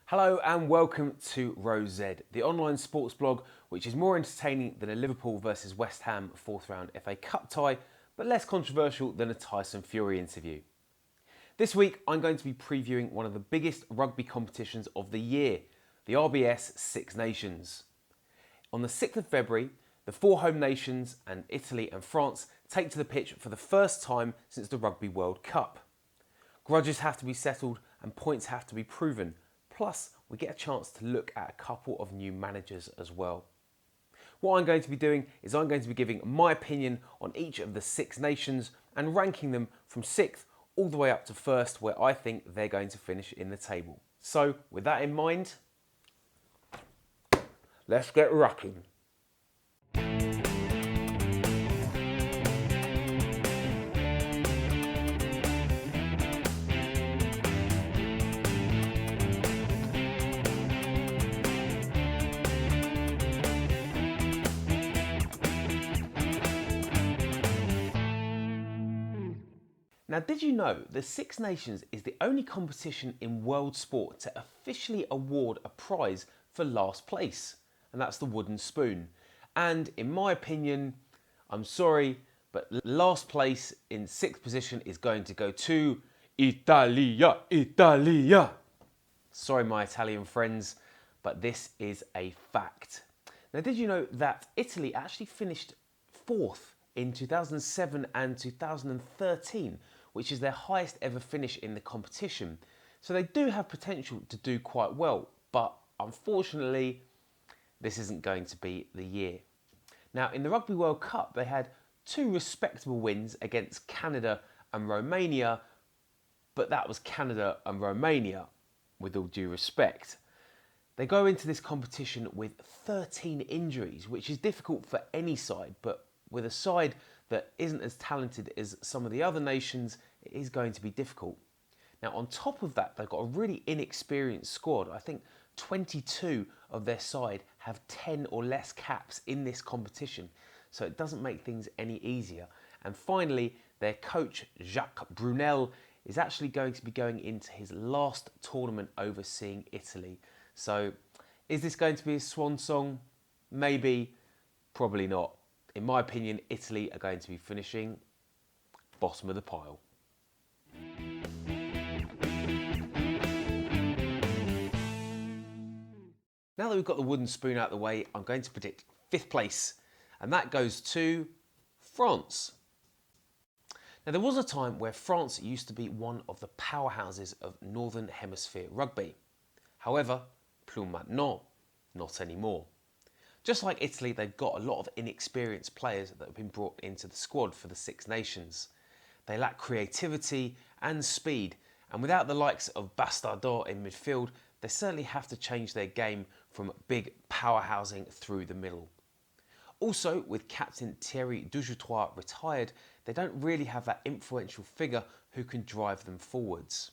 Hello and welcome to Rose Z, the online sports blog which is more entertaining than a Liverpool versus West Ham fourth round FA Cup tie, but less controversial than a Tyson Fury interview. This week I'm going to be previewing one of the biggest rugby competitions of the year, the RBS Six Nations. On the 6th of February, the four home nations and Italy and France take to the pitch for the first time since the Rugby World Cup. Grudges have to be settled and points have to be proven. Plus, we get a chance to look at a couple of new managers as well. What I'm going to be doing is I'm going to be giving my opinion on each of the Six Nations and ranking them from 6th all the way up to 1st, where I think they're going to finish in the table. So, with that in mind, let's get rocking. Now, did you know the Six Nations is the only competition in world sport to officially award a prize for last place? And that's the wooden spoon. And in my opinion, I'm sorry, but last place in 6th position is going to go to Italia, Italia. Sorry, my Italian friends, but this is a fact. Now, did you know that Italy actually finished 4th in 2007 and 2013, which is their highest ever finish in the competition? So they do have potential to do quite well, but unfortunately, this isn't going to be the year. Now, in the Rugby World Cup, they had two respectable wins against Canada and Romania, but that was Canada and Romania, with all due respect. They go into this competition with 13 injuries, which is difficult for any side, but with a side that isn't as talented as some of the other nations, it is going to be difficult. Now, on top of that, they've got a really inexperienced squad. I think 22 of their side have 10 or less caps in this competition, so it doesn't make things any easier. And finally, their coach, Jacques Brunel, is actually going to be going into his last tournament overseeing Italy. So, is this going to be a swan song? Maybe, probably not. In my opinion, Italy are going to be finishing bottom of the pile. Now that we've got the wooden spoon out of the way, I'm going to predict 5th place, and that goes to France. Now, there was a time where France used to be one of the powerhouses of Northern Hemisphere rugby. However, plus maintenant, not anymore. Just like Italy, they've got a lot of inexperienced players that have been brought into the squad for the Six Nations. They lack creativity and speed, and without the likes of Bastardor in midfield, they certainly have to change their game from big powerhousing through the middle. Also, with captain Thierry Dujutois retired, they don't really have that influential figure who can drive them forwards.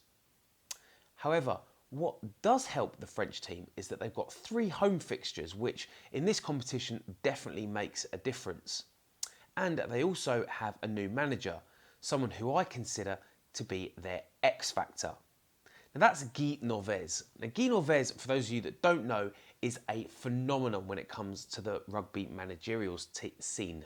However, what does help the French team is that they've got 3 home fixtures, which in this competition definitely makes a difference. And they also have a new manager, someone who I consider to be their X factor. Now, that's Guy Norvez. Now, Guy Norvez, for those of you that don't know, is a phenomenon when it comes to the rugby managerial scene.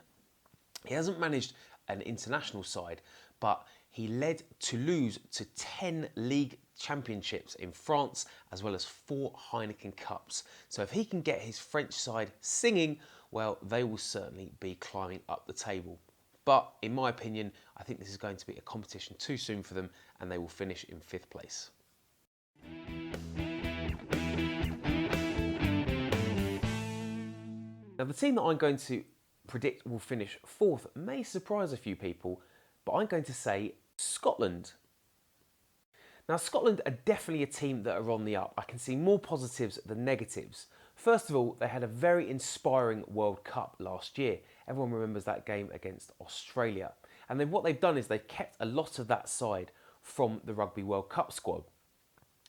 He hasn't managed an international side, but he led Toulouse to 10 league championships in France, as well as 4 Heineken Cups. So if he can get his French side singing, well, they will certainly be climbing up the table. But in my opinion, I think this is going to be a competition too soon for them, and they will finish in 5th place. Now, the team that I'm going to predict will finish 4th may surprise a few people, but I'm going to say Scotland. Now, Scotland are definitely a team that are on the up. I can see more positives than negatives. First of all, they had a very inspiring World Cup last year. Everyone remembers that game against Australia. And what they've done is they've kept a lot of that side from the Rugby World Cup squad.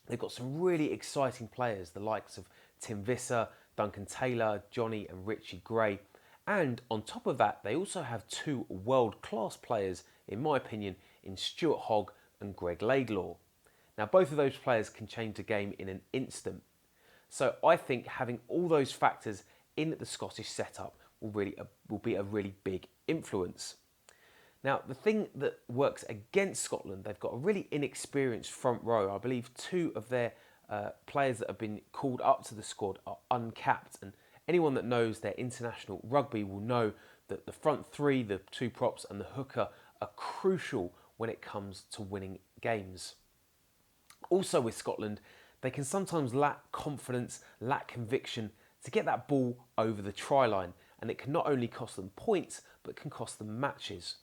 They've got some really exciting players, the likes of Tim Visser, Duncan Taylor, Johnny and Richie Gray. And on top of that, they also have 2 world-class players, in my opinion, in Stuart Hogg and Greg Laidlaw. Now, both of those players can change the game in an instant. So I think having all those factors in the Scottish setup will be a really big influence. Now, the thing that works against Scotland, they've got a really inexperienced front row. I believe two of their players that have been called up to the squad are uncapped, and anyone that knows their international rugby will know that the front three, the two props and the hooker, are crucial when it comes to winning games. Also with Scotland, they can sometimes lack confidence, lack conviction to get that ball over the try line, and it can not only cost them points, but can cost them matches.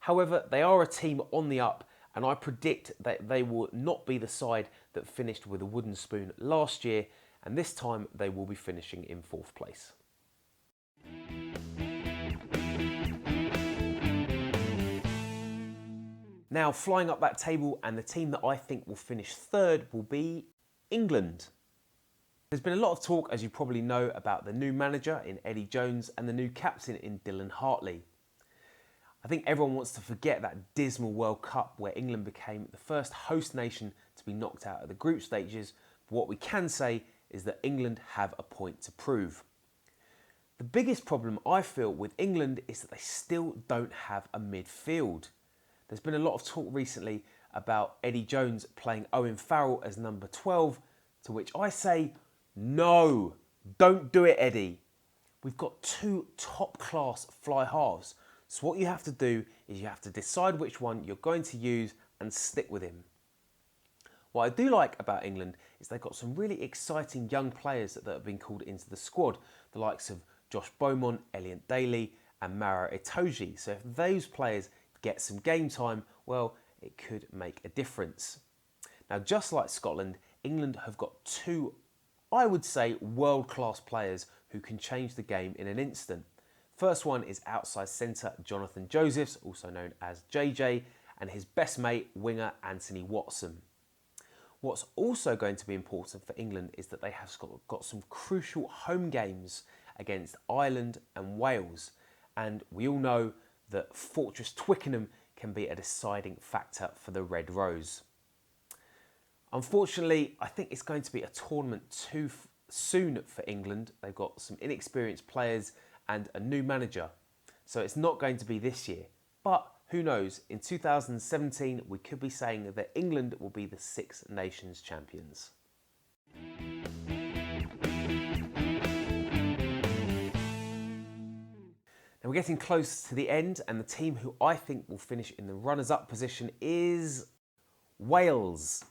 However, they are a team on the up, and I predict that they will not be the side that finished with a wooden spoon last year, and this time they will be finishing in 4th place. Now, flying up that table, and the team that I think will finish 3rd will be England. There's been a lot of talk, as you probably know, about the new manager in Eddie Jones and the new captain in Dylan Hartley. I think everyone wants to forget that dismal World Cup where England became the first host nation to be knocked out of the group stages, but what we can say is that England have a point to prove. The biggest problem I feel with England is that they still don't have a midfield. There's been a lot of talk recently about Eddie Jones playing Owen Farrell as number 12, to which I say, no, don't do it, Eddie. We've got 2 top-class fly halves. So what you have to do is you have to decide which one you're going to use and stick with him. What I do like about England is they've got some really exciting young players that have been called into the squad, the likes of Josh Beaumont, Elliot Daly and Mara Itoje. So if those players get some game time, well, it could make a difference. Now, just like Scotland, England have got 2, I would say, world-class players who can change the game in an instant. First one is outside centre Jonathan Josephs, also known as JJ, and his best mate, winger Anthony Watson. What's also going to be important for England is that they have got some crucial home games against Ireland and Wales, and we all know that Fortress Twickenham can be a deciding factor for the Red Rose. Unfortunately, I think it's going to be a tournament too soon for England. They've got some inexperienced players and a new manager. So it's not going to be this year. But who knows, in 2017 we could be saying that England will be the 6 Nations champions. Now we're getting close to the end, and the team who I think will finish in the runners-up position is Wales.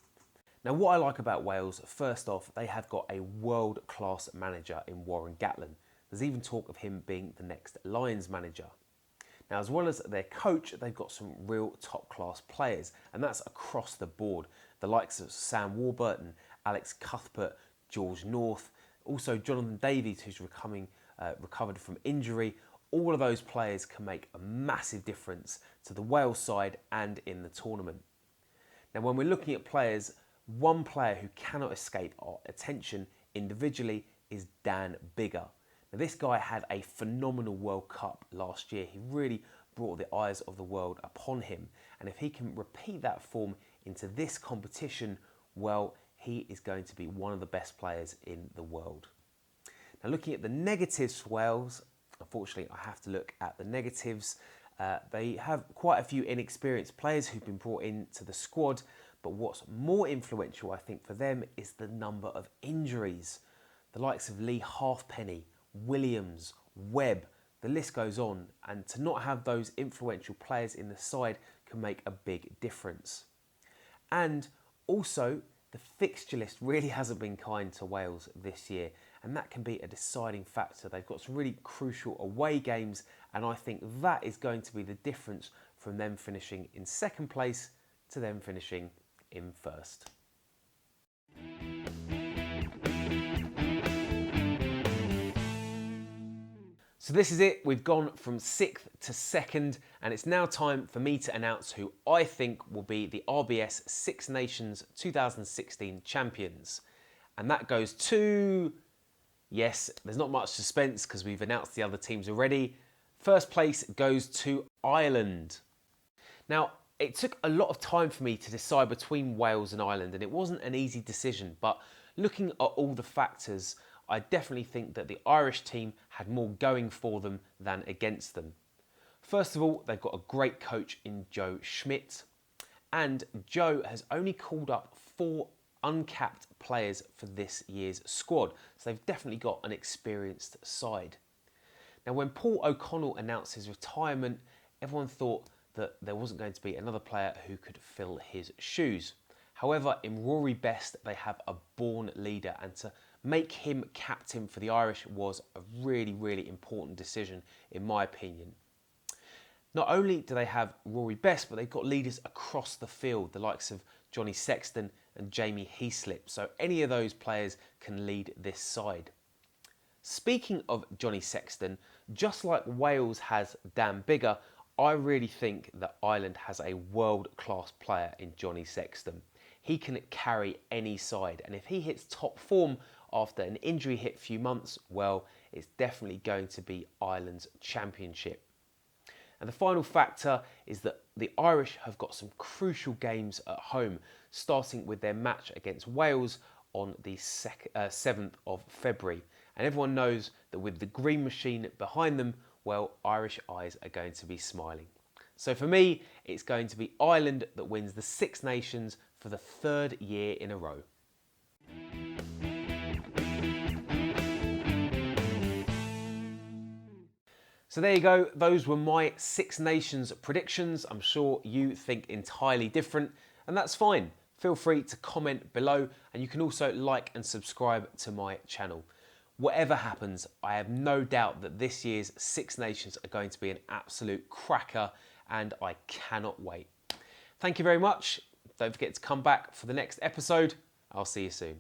Now what I like about Wales, first off, they have got a world-class manager in Warren Gatland. There's even talk of him being the next Lions manager. Now, as well as their coach, they've got some real top-class players, and that's across the board. The likes of Sam Warburton, Alex Cuthbert, George North, also Jonathan Davies, who's recovered from injury. All of those players can make a massive difference to the Wales side and in the tournament. Now, when we're looking at players, one player who cannot escape our attention individually is Dan Biggar. Now, this guy had a phenomenal World Cup last year. He really brought the eyes of the world upon him. And if he can repeat that form into this competition, well, he is going to be one of the best players in the world. Now, looking at the negatives for Wales, unfortunately, I have to look at the negatives. They have quite a few inexperienced players who've been brought into the squad. But what's more influential, I think, for them is the number of injuries. The likes of Lee Halfpenny, Williams, Webb, the list goes on, and to not have those influential players in the side can make a big difference. And also, the fixture list really hasn't been kind to Wales this year, and that can be a deciding factor. They've got some really crucial away games, and I think that is going to be the difference from them finishing in 2nd place to them finishing in 1st. So this is it, we've gone from 6th to 2nd, and it's now time for me to announce who I think will be the RBS Six Nations 2016 champions. And that goes to, yes, there's not much suspense because we've announced the other teams already. 1st place goes to Ireland. Now, it took a lot of time for me to decide between Wales and Ireland, and it wasn't an easy decision, but Looking at all the factors, I definitely think that the Irish team had more going for them than against them. First of all, they've got a great coach in Joe Schmidt, and Joe has only called up 4 uncapped players for this year's squad, so they've definitely got an experienced side. Now, when Paul O'Connell announced his retirement, everyone thought that there wasn't going to be another player who could fill his shoes. However, in Rory Best, they have a born leader, and to make him captain for the Irish was a really, really important decision, in my opinion. Not only do they have Rory Best, but they've got leaders across the field, the likes of Johnny Sexton and Jamie Heaslip, so any of those players can lead this side. Speaking of Johnny Sexton, just like Wales has Dan Biggar, I really think that Ireland has a world-class player in Johnny Sexton. He can carry any side, and if he hits top form after an injury hit few months, well, it's definitely going to be Ireland's championship. And the final factor is that the Irish have got some crucial games at home, starting with their match against Wales on the 7th of February. And everyone knows that with the green machine behind them, well, Irish eyes are going to be smiling. So for me, it's going to be Ireland that wins the Six Nations for the 3rd year in a row. So there you go, those were my Six Nations predictions. I'm sure you think entirely different, and that's fine. Feel free to comment below, and you can also like and subscribe to my channel. Whatever happens, I have no doubt that this year's Six Nations are going to be an absolute cracker, and I cannot wait. Thank you very much. Don't forget to come back for the next episode. I'll see you soon.